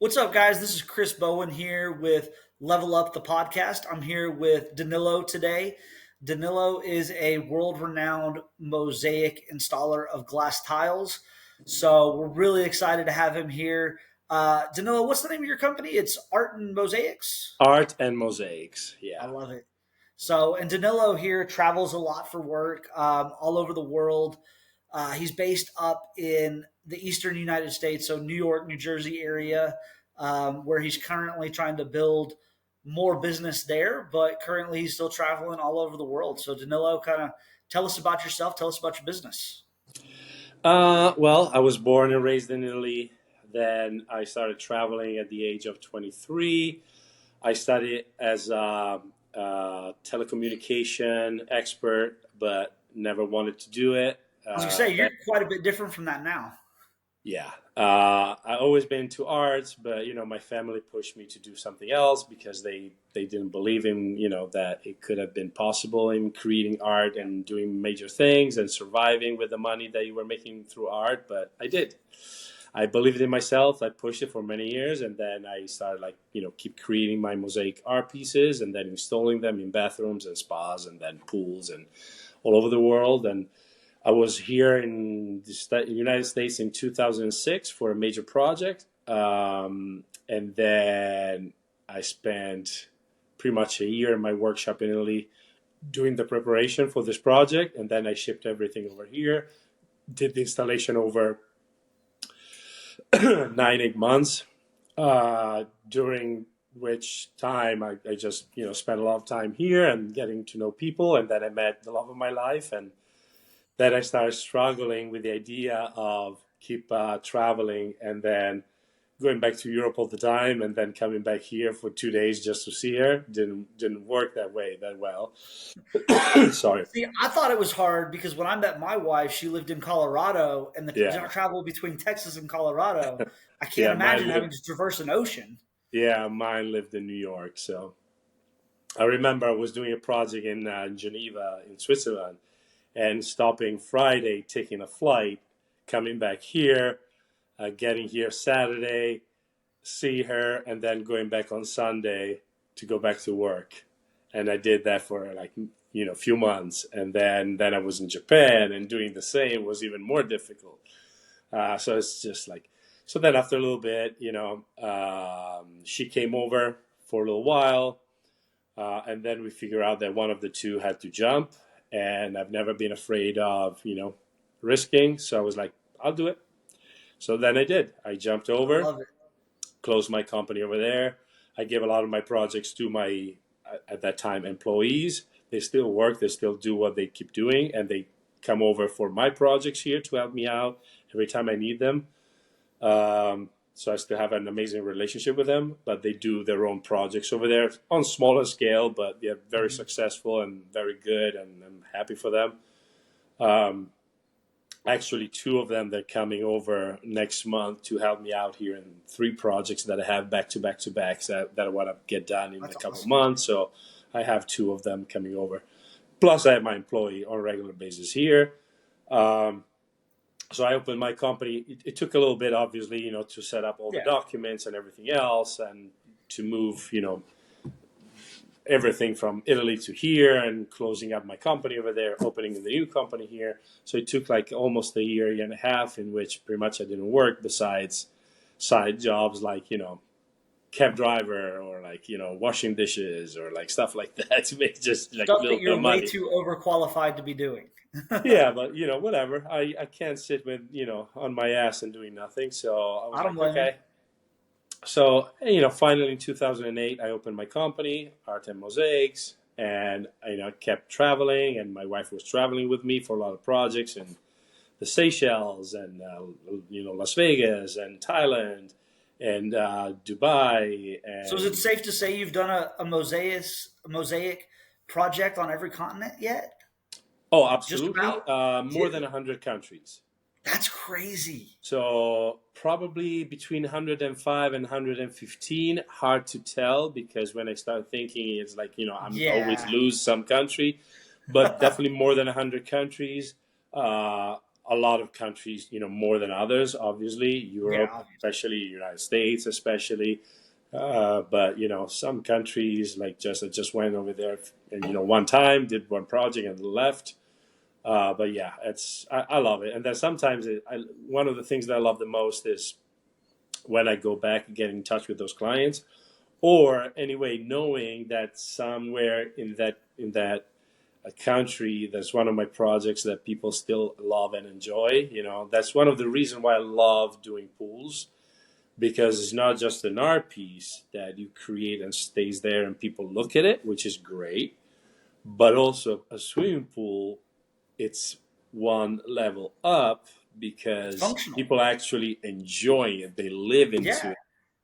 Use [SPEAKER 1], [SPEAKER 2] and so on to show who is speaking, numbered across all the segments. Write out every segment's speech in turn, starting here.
[SPEAKER 1] What's up, guys? This is Chris Bowen here with Level Up the Podcast. I'm here with Danilo today. Danilo is a world renowned mosaic installer of glass tiles. So we're really excited to have him here. Danilo, what's the name of your company? It's Art and Mosaics.
[SPEAKER 2] Art and mosaics.
[SPEAKER 1] I
[SPEAKER 2] Yeah.
[SPEAKER 1] love it. So, and Danilo here travels a lot for work all over the world. He's based up in the eastern United States, so New York, New Jersey area, where he's currently trying to build more business there, but currently he's still traveling all over the world. So, Danilo, kind of tell us about yourself, tell us about your business.
[SPEAKER 2] Well, I was born and raised in Italy. Then I started traveling at the age of 23. I studied as a telecommunication expert, but never wanted to do it.
[SPEAKER 1] I was going to say, you're quite a bit different from that now.
[SPEAKER 2] Yeah. I always been into arts, but my family pushed me to do something else because they didn't believe in that it could have been possible in creating art and doing major things and surviving with the money that you were making through art. But I did. I believed in myself. I pushed it for many years, and then I started keep creating my mosaic art pieces and then installing them in bathrooms and spas and then pools and all over the world. And I was here in the United States in 2006 for a major project. And then I spent pretty much a year in my workshop in Italy doing the preparation for this project. And then I shipped everything over here, did the installation over 9, 8 months, during which time I just, spent a lot of time here and getting to know people. And then I met the love of my life. And then I started struggling with the idea of keep traveling and then going back to Europe all the time and then coming back here for 2 days just to see her. Didn't work that well. Sorry.
[SPEAKER 1] See, I thought it was hard because when I met my wife, she lived in Colorado, and the
[SPEAKER 2] Yeah.
[SPEAKER 1] travel between Texas and Colorado, I can't
[SPEAKER 2] Yeah,
[SPEAKER 1] imagine having to traverse an ocean.
[SPEAKER 2] Yeah, mine lived in New York. So I remember I was doing a project in Geneva in Switzerland and stopping Friday, taking a flight, coming back here, getting here Saturday, see her, and then going back on Sunday to go back to work. And I did that for a few months. And then I was in Japan, and doing the same was even more difficult. So it's just so then after a little bit, she came over for a little while. And then we figured out that one of the two had to jump. And I've never been afraid of, risking. So I was like, I'll do it. So then I did. I jumped
[SPEAKER 1] I
[SPEAKER 2] over,
[SPEAKER 1] love it.
[SPEAKER 2] closed my company over there. I gave a lot of my projects to my, at that time, employees. They still work. They still do what they keep doing. And they come over for my projects here to help me out every time I need them. So I still have an amazing relationship with them, but they do their own projects over there on smaller scale, but they're very successful and very good, and I'm happy for them. Actually, two of them, they're coming over next month to help me out here in 3 projects that I have back to back to back that I want to get done in
[SPEAKER 1] That's
[SPEAKER 2] a couple
[SPEAKER 1] awesome.
[SPEAKER 2] months. So I have 2 of them coming over. Plus, I have my employee on a regular basis here. So I opened my company. It took a little bit, obviously, to set up all the
[SPEAKER 1] Yeah.
[SPEAKER 2] documents and everything else, and to move, everything from Italy to here, and closing up my company over there, opening the new company here. So it took almost a year and a half, in which pretty much I didn't work besides side jobs cab driver or washing dishes or stuff like that to make just
[SPEAKER 1] Stuff
[SPEAKER 2] little
[SPEAKER 1] that
[SPEAKER 2] bit
[SPEAKER 1] you're
[SPEAKER 2] of
[SPEAKER 1] way
[SPEAKER 2] money.
[SPEAKER 1] too overqualified to be doing.
[SPEAKER 2] Yeah, but whatever. I can't sit with on my ass and doing nothing. So I was
[SPEAKER 1] I don't
[SPEAKER 2] like,
[SPEAKER 1] blame you.
[SPEAKER 2] okay. So finally in 2008, I opened my company, Art and Mosaics, and kept traveling. And my wife was traveling with me for a lot of projects in the Seychelles and Las Vegas and Thailand and Dubai.
[SPEAKER 1] So is it
[SPEAKER 2] And
[SPEAKER 1] safe to say you've done a mosaic project on every continent yet?
[SPEAKER 2] oh,
[SPEAKER 1] Just
[SPEAKER 2] absolutely,
[SPEAKER 1] about?
[SPEAKER 2] more
[SPEAKER 1] Yeah.
[SPEAKER 2] than 100 countries.
[SPEAKER 1] That's crazy.
[SPEAKER 2] So probably between 105 and 115. Hard to tell because when I start thinking, it's I'm always
[SPEAKER 1] Yeah.
[SPEAKER 2] lose some country, but definitely more than 100 countries. a lot of countries, more than others, obviously,
[SPEAKER 1] Yeah,
[SPEAKER 2] Europe,
[SPEAKER 1] obviously.
[SPEAKER 2] especially United States, especially. But some countries like I just went over there and one time did one project and left. But yeah, I love it. And then sometimes one of the things that I love the most is when I go back and get in touch with those clients, or anyway, knowing that somewhere in that a country, that's one of my projects that people still love and enjoy. That's one of the reasons why I love doing pools, because it's not just an art piece that you create and stays there and people look at it, which is great, but also a swimming pool. It's one level up
[SPEAKER 1] It's
[SPEAKER 2] because
[SPEAKER 1] functional.
[SPEAKER 2] people actually enjoy it. They live into
[SPEAKER 1] Yeah.
[SPEAKER 2] it.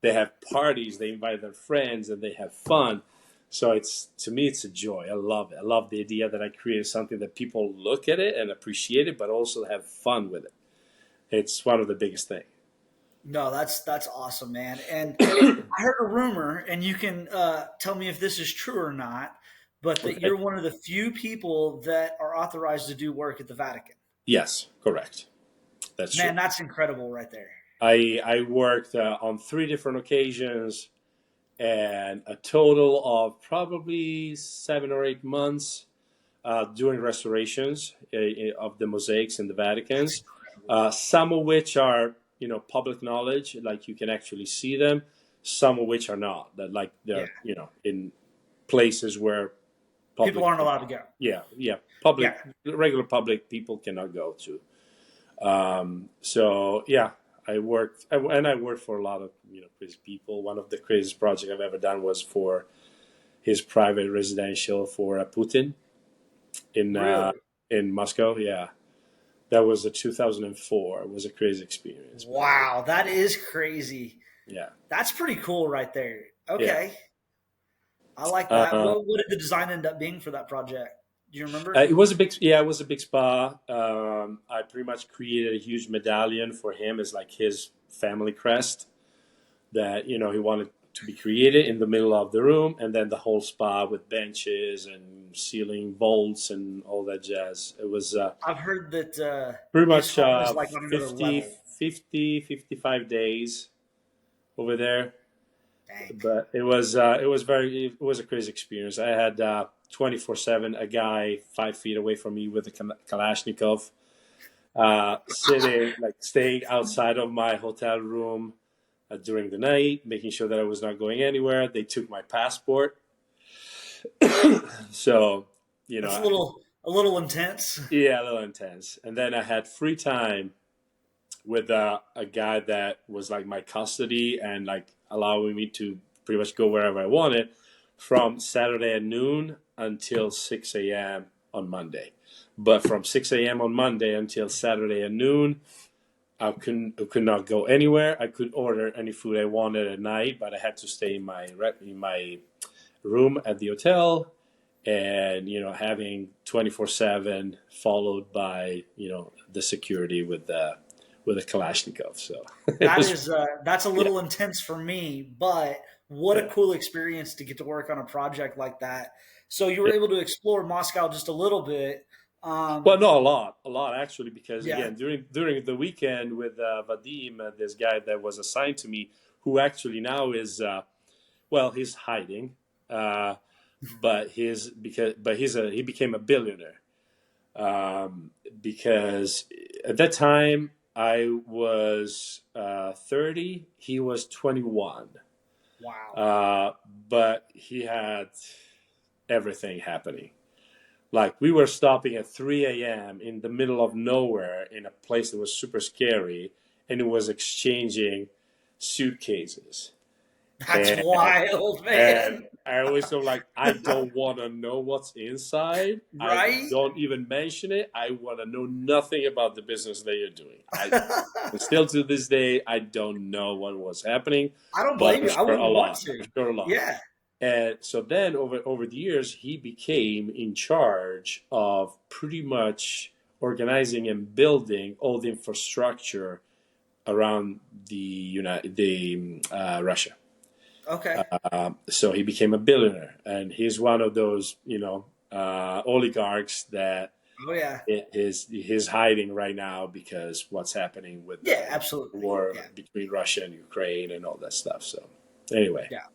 [SPEAKER 2] They have parties. They invite their friends, and they have fun. So to me, it's a joy. I love it. I love the idea that I created something that people look at it and appreciate it, but also have fun with it. It's one of the biggest things.
[SPEAKER 1] No, that's awesome, man. And I heard a rumor, and you can tell me if this is true or not, but that
[SPEAKER 2] Okay.
[SPEAKER 1] you're one of the few people that are authorized to do work at the Vatican.
[SPEAKER 2] Yes, correct. That's true.
[SPEAKER 1] Man, that's incredible right there.
[SPEAKER 2] I worked on three different occasions, and a total of probably 7 or 8 months doing restorations of the mosaics in the
[SPEAKER 1] That's
[SPEAKER 2] Vaticans.
[SPEAKER 1] incredible.
[SPEAKER 2] Some of which are public knowledge, like you can actually see them. Some of which are not. That like
[SPEAKER 1] Yeah.
[SPEAKER 2] they're in places where
[SPEAKER 1] People
[SPEAKER 2] public,
[SPEAKER 1] aren't allowed to go.
[SPEAKER 2] yeah, public,
[SPEAKER 1] Yeah.
[SPEAKER 2] regular public people cannot go to. So yeah, and I worked for a lot of crazy people. One of the craziest projects I've ever done was for his private residential for Putin in uh,
[SPEAKER 1] Really?
[SPEAKER 2] in Moscow. Yeah, that was a 2004. It was a crazy experience, man.
[SPEAKER 1] Wow, that is crazy.
[SPEAKER 2] Yeah.
[SPEAKER 1] That's pretty cool right there.
[SPEAKER 2] Yeah.
[SPEAKER 1] Okay. I like that.
[SPEAKER 2] Uh,
[SPEAKER 1] What did the design end up being for that project? Do you remember?
[SPEAKER 2] it was a big, yeah, it was a big spa. I pretty much created a huge medallion for him as like his family crest that he wanted to be created in the middle of the room, and then the whole spa with benches and ceiling vaults and all that jazz. It was
[SPEAKER 1] I've heard that
[SPEAKER 2] pretty
[SPEAKER 1] his
[SPEAKER 2] much
[SPEAKER 1] home is like on another
[SPEAKER 2] 50,
[SPEAKER 1] level.
[SPEAKER 2] 50, 55 days over there.
[SPEAKER 1] Dang.
[SPEAKER 2] But it was a crazy experience. I had 24/7 a guy 5 feet away from me with a Kalashnikov, sitting like staying outside of my hotel room during the night, making sure that I was not going anywhere. They took my passport, so
[SPEAKER 1] That's a little intense.
[SPEAKER 2] yeah, a little intense. And then I had free time with a guy that was like my custody and like allowing me to pretty much go wherever I wanted from Saturday at noon until 6 a.m. on Monday. But from 6 a.m. on Monday until Saturday at noon, I could not go anywhere. I could order any food I wanted at night, but I had to stay in my room at the hotel, and having 24/7 followed by the security with a Kalashnikov. So it
[SPEAKER 1] That
[SPEAKER 2] was
[SPEAKER 1] is that's a
[SPEAKER 2] yeah
[SPEAKER 1] little intense for me, but what a
[SPEAKER 2] yeah.
[SPEAKER 1] cool experience to get to work on a project like that. So you were
[SPEAKER 2] Yeah.
[SPEAKER 1] able to explore Moscow just a little bit.
[SPEAKER 2] Well, no, a lot actually, because
[SPEAKER 1] Yeah.
[SPEAKER 2] again, during the weekend with Vadim, this guy that was assigned to me, who actually now is well, he's hiding, uh, but he became a billionaire because at that time I was 30, he was 21,
[SPEAKER 1] Wow.
[SPEAKER 2] uh, but he had everything happening. Like we were stopping at 3 a.m. in the middle of nowhere in a place that was super scary, and it was exchanging suitcases.
[SPEAKER 1] That's
[SPEAKER 2] And,
[SPEAKER 1] wild,
[SPEAKER 2] and
[SPEAKER 1] man.
[SPEAKER 2] I always feel like I don't want to know what's inside. I
[SPEAKER 1] Right?
[SPEAKER 2] don't even mention it. I want to know nothing about the business that you're doing. And still to this day, I don't know what was happening,
[SPEAKER 1] I don't
[SPEAKER 2] but
[SPEAKER 1] blame
[SPEAKER 2] I'm
[SPEAKER 1] you. I
[SPEAKER 2] sure a
[SPEAKER 1] wouldn't want
[SPEAKER 2] lot.
[SPEAKER 1] to.
[SPEAKER 2] I'm sure a lot.
[SPEAKER 1] Yeah.
[SPEAKER 2] And so then over the years, he became in charge of pretty much organizing and building all the infrastructure around the Russia.
[SPEAKER 1] Okay.
[SPEAKER 2] So he became a billionaire, and he's one of those oligarchs that
[SPEAKER 1] Oh yeah.
[SPEAKER 2] He's hiding right now because what's happening with
[SPEAKER 1] Yeah,
[SPEAKER 2] the
[SPEAKER 1] absolutely.
[SPEAKER 2] war
[SPEAKER 1] Yeah.
[SPEAKER 2] between Russia and Ukraine and all that stuff. So anyway,
[SPEAKER 1] Yeah.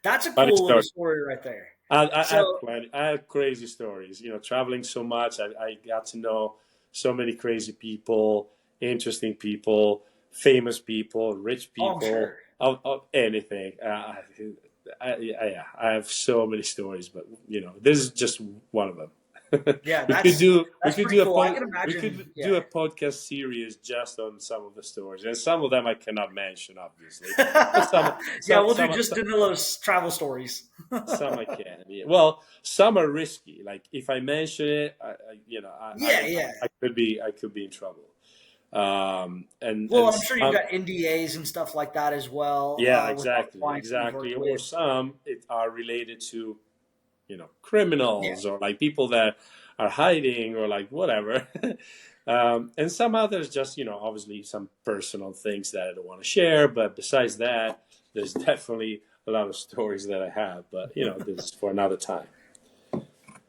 [SPEAKER 1] That's a
[SPEAKER 2] funny
[SPEAKER 1] cool little
[SPEAKER 2] story.
[SPEAKER 1] story right there.
[SPEAKER 2] I have
[SPEAKER 1] So,
[SPEAKER 2] plenty. I have crazy stories. Traveling so much, I got to know so many crazy people, interesting people, famous people, rich
[SPEAKER 1] oh, I'm
[SPEAKER 2] people,
[SPEAKER 1] sure.
[SPEAKER 2] of anything. Yeah, I have so many stories, but this is just one of them.
[SPEAKER 1] Yeah,
[SPEAKER 2] we could do we
[SPEAKER 1] that's
[SPEAKER 2] could
[SPEAKER 1] pretty
[SPEAKER 2] do a
[SPEAKER 1] cool. I
[SPEAKER 2] pod,
[SPEAKER 1] can
[SPEAKER 2] we
[SPEAKER 1] imagine.
[SPEAKER 2] could
[SPEAKER 1] Yeah.
[SPEAKER 2] do a podcast series just on some of the stories, and some of them I cannot mention, obviously, but
[SPEAKER 1] Yeah, we'll do just Danilo's travel stories.
[SPEAKER 2] some I can. Yeah. Well, some are risky. Like if I mention it, I
[SPEAKER 1] Yeah, yeah.
[SPEAKER 2] I could be in trouble. And
[SPEAKER 1] Well, I'm sure you've
[SPEAKER 2] some,
[SPEAKER 1] got NDAs and stuff like that as well
[SPEAKER 2] yeah,
[SPEAKER 1] with all the
[SPEAKER 2] exactly,
[SPEAKER 1] clients that you've
[SPEAKER 2] exactly.
[SPEAKER 1] worked
[SPEAKER 2] Or
[SPEAKER 1] with.
[SPEAKER 2] some it are related to
[SPEAKER 1] Yeah,
[SPEAKER 2] criminals or like people that are hiding or like whatever. And some others just obviously some personal things that I don't want to share. But besides that, there's definitely a lot of stories that I have. But this is for another time.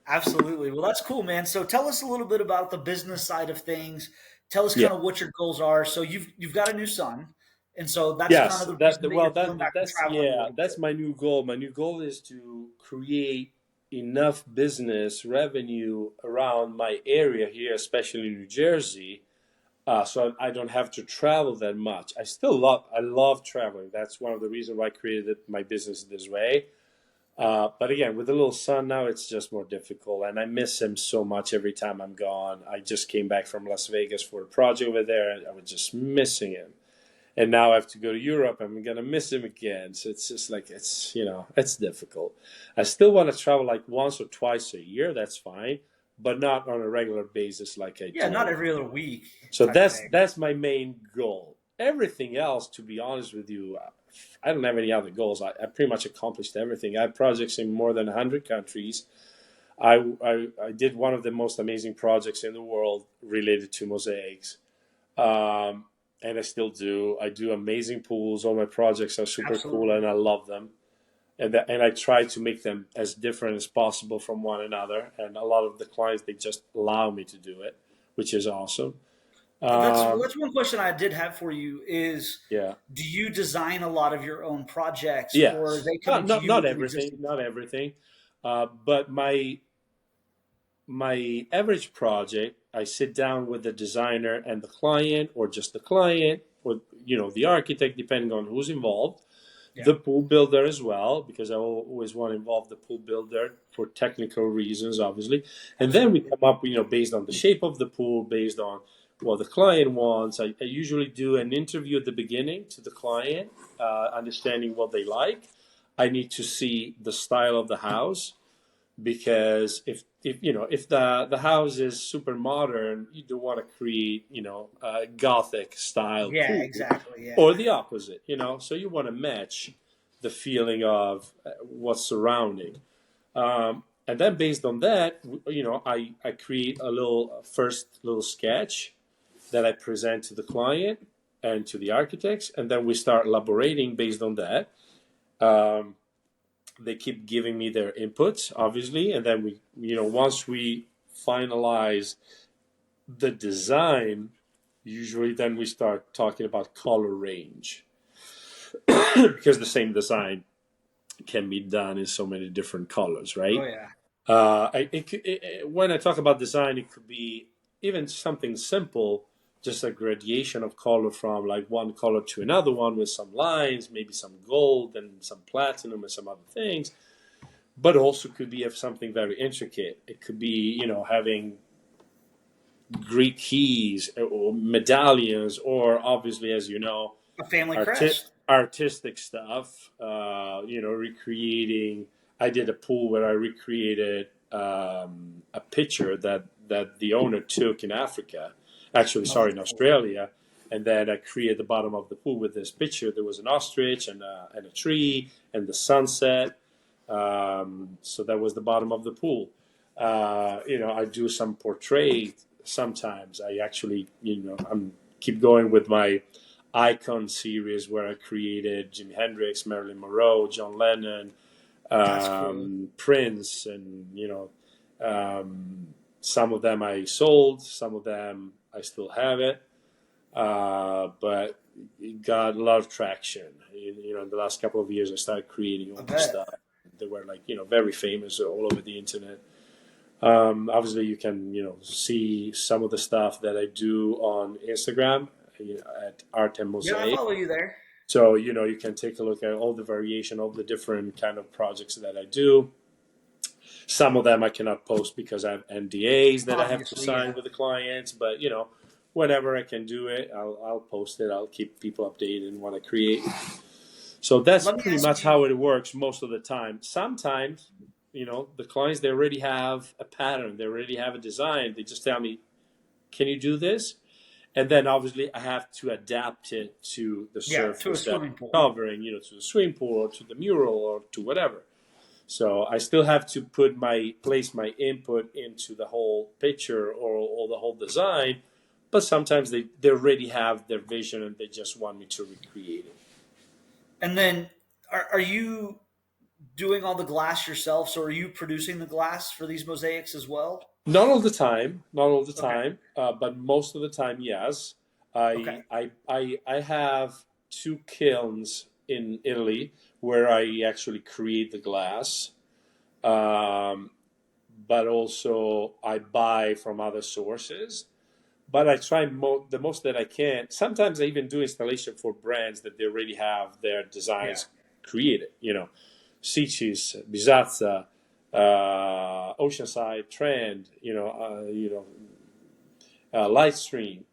[SPEAKER 1] absolutely. Well, that's cool, man. So tell us a little bit about the business side of things. Tell us
[SPEAKER 2] Yeah.
[SPEAKER 1] kind of what your goals are. So you've got a new son, and so that's kind
[SPEAKER 2] Yes,
[SPEAKER 1] of the reason that
[SPEAKER 2] well
[SPEAKER 1] you're pulling back from
[SPEAKER 2] that's
[SPEAKER 1] traveling a
[SPEAKER 2] yeah,
[SPEAKER 1] little
[SPEAKER 2] that's
[SPEAKER 1] bit.
[SPEAKER 2] my new goal. My new goal is to create enough business revenue around my area here, especially in New Jersey, so I don't have to travel that much. I love traveling. That's one of the reasons why I created my business this way. But again, with the little son now, it's just more difficult, and I miss him so much every time I'm gone. I just came back from Las Vegas for a project over there, and I was just missing him. And now I have to go to Europe. I'm gonna miss him again. So it's just like it's difficult. I still want to travel like once or twice a year. That's fine, but not on a regular basis like I
[SPEAKER 1] Yeah, not
[SPEAKER 2] do.
[SPEAKER 1] every other week
[SPEAKER 2] So
[SPEAKER 1] type
[SPEAKER 2] that's
[SPEAKER 1] thing.
[SPEAKER 2] my main goal. Everything else, to be honest with you, I don't have any other goals. I pretty much accomplished everything. I have projects in more than 100 countries. I did one of the most amazing projects in the world related to mosaics. Um, and I still do. I do amazing pools. All my projects are super cool,
[SPEAKER 1] Absolutely.
[SPEAKER 2] and I love them. And I try to make them as different as possible from one another. And a lot of the clients they just allow me to do it, which is awesome. Um,
[SPEAKER 1] That's one question I did have for you is
[SPEAKER 2] yeah.
[SPEAKER 1] do you design a lot of your own projects or are
[SPEAKER 2] Yes.
[SPEAKER 1] they coming to you
[SPEAKER 2] Not
[SPEAKER 1] with an
[SPEAKER 2] everything.
[SPEAKER 1] existing
[SPEAKER 2] Not
[SPEAKER 1] client?
[SPEAKER 2] everything. But my average project, I sit down with the designer and the client, or just the client, or the architect, depending on who's involved,
[SPEAKER 1] Yeah.
[SPEAKER 2] the pool builder as well, because I always want to involve the pool builder for technical reasons, obviously. And then we
[SPEAKER 1] Absolutely.
[SPEAKER 2] come up, based on the shape of the pool, based on what the client wants. I usually do an interview at the beginning to the client, understanding what they like. I need to see the style of the house because if the house is super modern, you don't want to create a gothic style
[SPEAKER 1] Yeah,
[SPEAKER 2] pool,
[SPEAKER 1] exactly. Yeah.
[SPEAKER 2] or the opposite, so you want to match the feeling of what's surrounding. And then based on that, I create a little first little sketch that I present to the client and to the architects, and then we start elaborating based on that. um, they keep giving me their inputs, obviously, and then once we finalize the design, usually then we start talking about color range because the same design can be done in so many different colors,
[SPEAKER 1] Oh
[SPEAKER 2] right?
[SPEAKER 1] yeah.
[SPEAKER 2] When I talk about design, it could be even something simple, just a gradation of color from like one color to another one with some lines, maybe some gold and some platinum and some other things. But also could be of something very intricate. It could be, having Greek keys or medallions, or obviously, as you know,
[SPEAKER 1] A family crest.
[SPEAKER 2] artistic stuff. Recreating. I did a pool where I recreated a picture that the owner took in Africa. Actually,
[SPEAKER 1] Oh,
[SPEAKER 2] sorry,
[SPEAKER 1] that's
[SPEAKER 2] in
[SPEAKER 1] cool.
[SPEAKER 2] Australia. And then I created the bottom of the pool with this picture. There was an ostrich and a tree and the sunset. So that was the bottom of the pool. I do some portrait sometimes. I actually, I'm keep going with my icon series where I created Jimi Hendrix, Marilyn Monroe, John Lennon,
[SPEAKER 1] That's cool.
[SPEAKER 2] Prince, and um, Some of them I sold, some of them I still have it, but it got a lot of traction. In the last couple of years, I started creating
[SPEAKER 1] I
[SPEAKER 2] all this
[SPEAKER 1] bet.
[SPEAKER 2] stuff. They were like, very famous all over the internet. Obviously, you can, see some of the stuff that I do on Instagram, at Art and
[SPEAKER 1] Yeah, I
[SPEAKER 2] Mosaic.
[SPEAKER 1] follow you there.
[SPEAKER 2] So, you can take a look at all the variation, all the different kind of projects that I do. Some of them I cannot post because I have NDAs that I have to
[SPEAKER 1] Obviously,
[SPEAKER 2] sign
[SPEAKER 1] yeah.
[SPEAKER 2] with the clients. But whenever I can do it, I'll post it. I'll keep people updated in what I create. So that's
[SPEAKER 1] Let me
[SPEAKER 2] pretty
[SPEAKER 1] ask
[SPEAKER 2] much
[SPEAKER 1] you.
[SPEAKER 2] how it works most of the time. Sometimes, the clients, they already have a pattern, they already have a design. They just tell me, "Can you do this?" And then obviously I have to adapt it to the
[SPEAKER 1] Yeah, to a
[SPEAKER 2] surface that
[SPEAKER 1] swimming
[SPEAKER 2] I'm
[SPEAKER 1] pool.
[SPEAKER 2] covering, to the swimming pool or to the mural or to whatever. So I still have to place my input into the whole picture or the whole design, but sometimes they already have their vision and they just want me to recreate it.
[SPEAKER 1] And then, are you doing all the glass yourself? So, are you producing the glass for these mosaics as well?
[SPEAKER 2] Not all the time, not all the
[SPEAKER 1] Okay.
[SPEAKER 2] time, but most of the time, yes.
[SPEAKER 1] Okay.
[SPEAKER 2] I have two kilns in Italy where I actually create the glass, um, but also I buy from other sources. But I try the most that I can. Sometimes I even do installation for brands that they already have their
[SPEAKER 1] Yeah.
[SPEAKER 2] designs created. Sitges, Bisazza, Oceanside, Trend. Lightstream,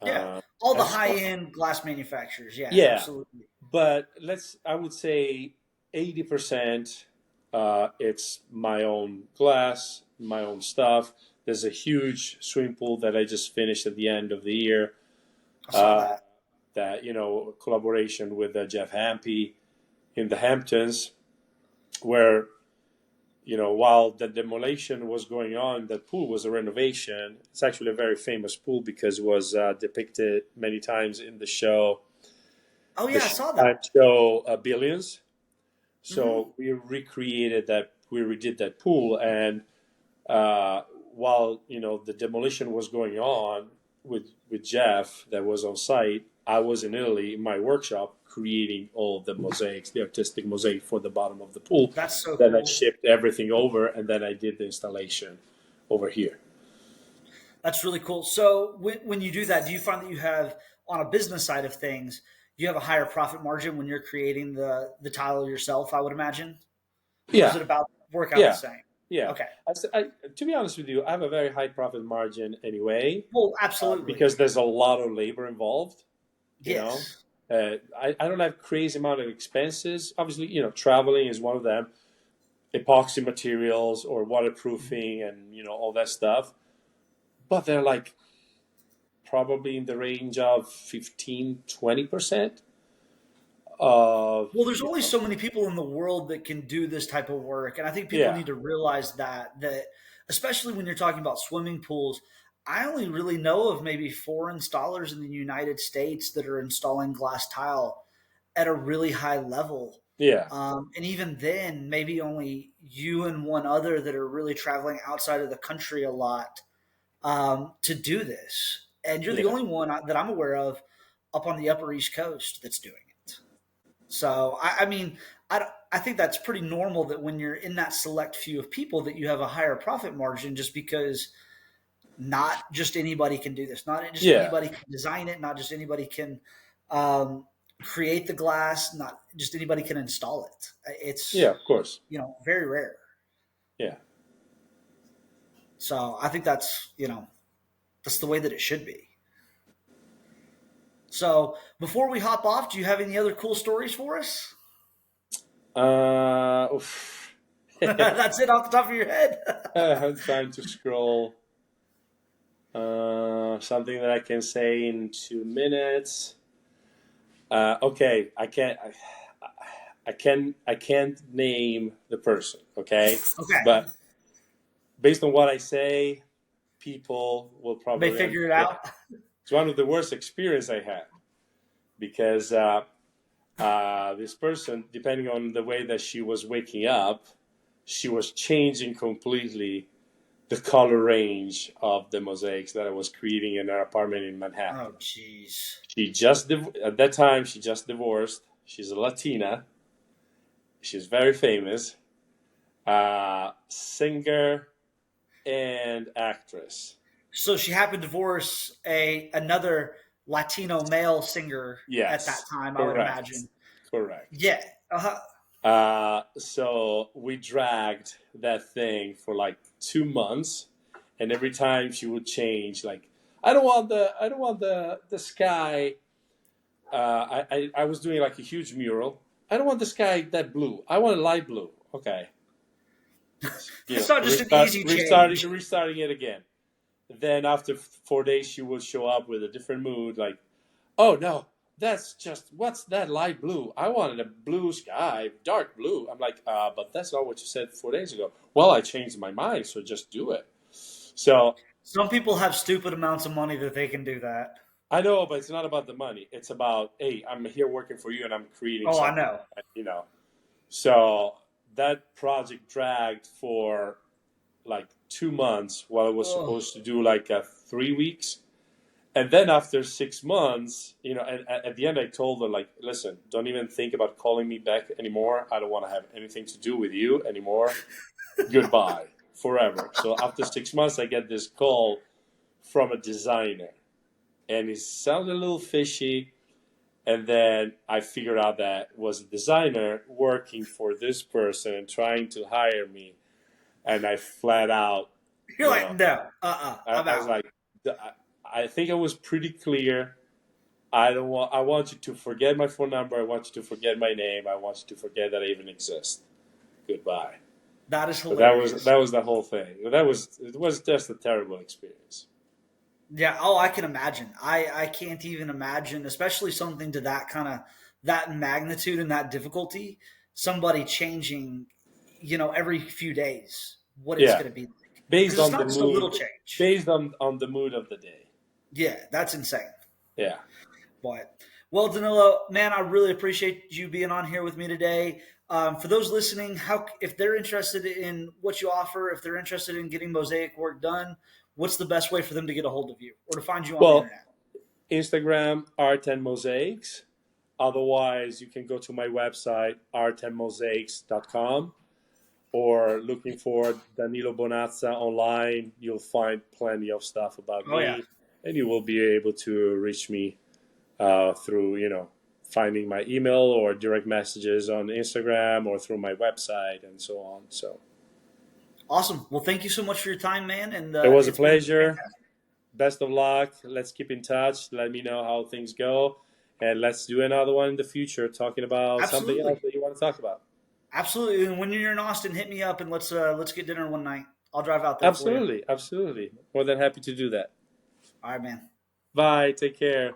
[SPEAKER 1] Yeah. All the
[SPEAKER 2] and
[SPEAKER 1] high
[SPEAKER 2] so on.
[SPEAKER 1] end glass manufacturers. Yeah,
[SPEAKER 2] Yeah,
[SPEAKER 1] absolutely.
[SPEAKER 2] but I would say 80%. It's my own glass, my own stuff. There's a huge swimming pool that I just finished at the end of the year.
[SPEAKER 1] I saw
[SPEAKER 2] Uh,
[SPEAKER 1] that.
[SPEAKER 2] that collaboration with Jeff Hampy in the Hamptons, where while the demolition was going on, that pool was a renovation. It's actually a very famous pool because it was depicted many times in the show,
[SPEAKER 1] Oh,
[SPEAKER 2] the
[SPEAKER 1] yeah, I saw that.
[SPEAKER 2] Showtime show Billions.
[SPEAKER 1] Hmm.
[SPEAKER 2] So we recreated that, we redid that pool, and while the demolition was going on with Jeff, that was on site, I was in Italy in my workshop creating all of the mosaics, the artistic mosaic for the bottom of the pool.
[SPEAKER 1] That's so
[SPEAKER 2] Then I
[SPEAKER 1] cool.
[SPEAKER 2] shipped everything over, and then I did the installation over here.
[SPEAKER 1] That's really cool. So, when you do that, do you find that you have, on a business side of things, you have a higher profit margin when you're creating the tile yourself, I would imagine? Or is
[SPEAKER 2] Yeah,
[SPEAKER 1] it about work out the
[SPEAKER 2] yeah,
[SPEAKER 1] same?
[SPEAKER 2] yeah.
[SPEAKER 1] Okay.
[SPEAKER 2] To be honest with you, I have a very high profit margin anyway,
[SPEAKER 1] Well, absolutely.
[SPEAKER 2] because there's a lot of labor involved. you know
[SPEAKER 1] Yes.
[SPEAKER 2] I don't have crazy amount of expenses. Obviously, traveling is one of them, epoxy materials or waterproofing and all that stuff, but they're like probably in the range of 15-20% of
[SPEAKER 1] Well, there's only so many people in the world that can do this type of work, and I think people
[SPEAKER 2] yeah,
[SPEAKER 1] need to realize that especially when you're talking about swimming pools, I only really know of maybe four installers in the United States that are installing glass tile at a really high level.
[SPEAKER 2] yeah,
[SPEAKER 1] And even then, maybe only you and one other that are really traveling outside of the country a lot to do this. And you're the
[SPEAKER 2] yeah,
[SPEAKER 1] only one that I'm aware of up on the Upper East Coast that's doing it. So I mean, I think that's pretty normal that when you're in that select few of people that you have a higher profit margin, just because not just anybody can do this. Not just
[SPEAKER 2] yeah,
[SPEAKER 1] anybody can design it. Not just anybody can um, create the glass. Not just anybody can install it.
[SPEAKER 2] yeah,
[SPEAKER 1] It's
[SPEAKER 2] of course,
[SPEAKER 1] very rare.
[SPEAKER 2] yeah.
[SPEAKER 1] So I think that's the way that it should be. So before we hop off, do you have any other cool stories for us?
[SPEAKER 2] Oof.
[SPEAKER 1] That's it off the top of your head.
[SPEAKER 2] I'm trying to scroll. Something that I can say in 2 minutes. Okay, I can't name the person. Okay,
[SPEAKER 1] Okay,
[SPEAKER 2] but based on what I say, people will
[SPEAKER 1] they
[SPEAKER 2] probably
[SPEAKER 1] figure it
[SPEAKER 2] understand.
[SPEAKER 1] out.
[SPEAKER 2] It's one of the worst experience I had because this person, depending on the way that she was waking up, she was changing completely the color range of the mosaics that I was creating in our apartment in Manhattan.
[SPEAKER 1] Oh, jeez.
[SPEAKER 2] At that time she just divorced. She's a Latina. She's very famous, singer and actress.
[SPEAKER 1] So she happened to divorce a another Latino male singer at that
[SPEAKER 2] Yes,
[SPEAKER 1] time, I would
[SPEAKER 2] correct,
[SPEAKER 1] imagine.
[SPEAKER 2] correct.
[SPEAKER 1] Yeah. Uh-huh.
[SPEAKER 2] So we dragged that thing for like 2 months, and every time she would change, like, I don't want the sky. I was doing like a huge mural. I don't want the sky that blue. I want a light blue. Okay,
[SPEAKER 1] It's not just an easy change.
[SPEAKER 2] restarting it again. Then after 4 days, she would show up with a different mood, like, oh no, that's just what's that light blue? I wanted a blue sky, dark blue. I'm like, but that's not what you said 4 days ago. Well, I changed my mind, so just do it. So
[SPEAKER 1] Some people have stupid amounts of money that they can do that.
[SPEAKER 2] I know, but it's not about the money. It's about, hey, I'm here working for you and I'm creating
[SPEAKER 1] Oh, I
[SPEAKER 2] something,
[SPEAKER 1] know.
[SPEAKER 2] you know. So that project dragged for like 2 months while I was
[SPEAKER 1] Oh,
[SPEAKER 2] supposed to do like 3 weeks. And then after 6 months, and at the end I told her, like, listen, don't even think about calling me back anymore. I don't want to have anything to do with you anymore. Goodbye forever. So after 6 months, I get this call from a designer, and it sounded a little fishy. And then I figured out that it was a designer working for this person and trying to hire me. And I flat out,
[SPEAKER 1] you're
[SPEAKER 2] you
[SPEAKER 1] like,
[SPEAKER 2] know,
[SPEAKER 1] no, I'm
[SPEAKER 2] I was
[SPEAKER 1] out.
[SPEAKER 2] like, I think I was pretty clear. I don't want. I want you to forget my phone number. I want you to forget my name. I want you to forget that I even exist. Goodbye.
[SPEAKER 1] That is
[SPEAKER 2] So
[SPEAKER 1] hilarious.
[SPEAKER 2] that was the whole thing. It was just a terrible experience.
[SPEAKER 1] Yeah. Oh, I can imagine. I can't even imagine, especially something to that kind of that magnitude and that difficulty. Somebody changing, every few days, what it's
[SPEAKER 2] Yeah,
[SPEAKER 1] going to be like,
[SPEAKER 2] based
[SPEAKER 1] because it's
[SPEAKER 2] on the
[SPEAKER 1] not just a little
[SPEAKER 2] mood,
[SPEAKER 1] change.
[SPEAKER 2] based on the mood of the day.
[SPEAKER 1] Yeah, that's insane.
[SPEAKER 2] Yeah.
[SPEAKER 1] But well, Danilo, man, I really appreciate you being on here with me today. For those listening, how if they're interested in what you offer, if they're interested in getting mosaic work done, what's the best way for them to get a hold of you or to find you on the
[SPEAKER 2] Well,
[SPEAKER 1] internet?
[SPEAKER 2] Instagram art and mosaics. Otherwise, you can go to my website artandmosaics.com, or looking for Danilo Bonazza online. You'll find plenty of stuff about
[SPEAKER 1] Oh yeah,
[SPEAKER 2] me, and you will be able to reach me through, finding my email or direct messages on Instagram or through my website and so on. So
[SPEAKER 1] awesome. Well, thank you so much for your time, man, and
[SPEAKER 2] it was a
[SPEAKER 1] it's been
[SPEAKER 2] pleasure.
[SPEAKER 1] fantastic.
[SPEAKER 2] Best of luck. Let's keep in touch. Let me know how things go. And let's do another one in the future talking about something else
[SPEAKER 1] Absolutely,
[SPEAKER 2] that you want to talk about.
[SPEAKER 1] absolutely. And when you're in Austin, hit me up and let's get dinner one night. I'll drive out there for you.
[SPEAKER 2] Absolutely. Absolutely. More than happy to do that.
[SPEAKER 1] All right, man.
[SPEAKER 2] Bye. Take care.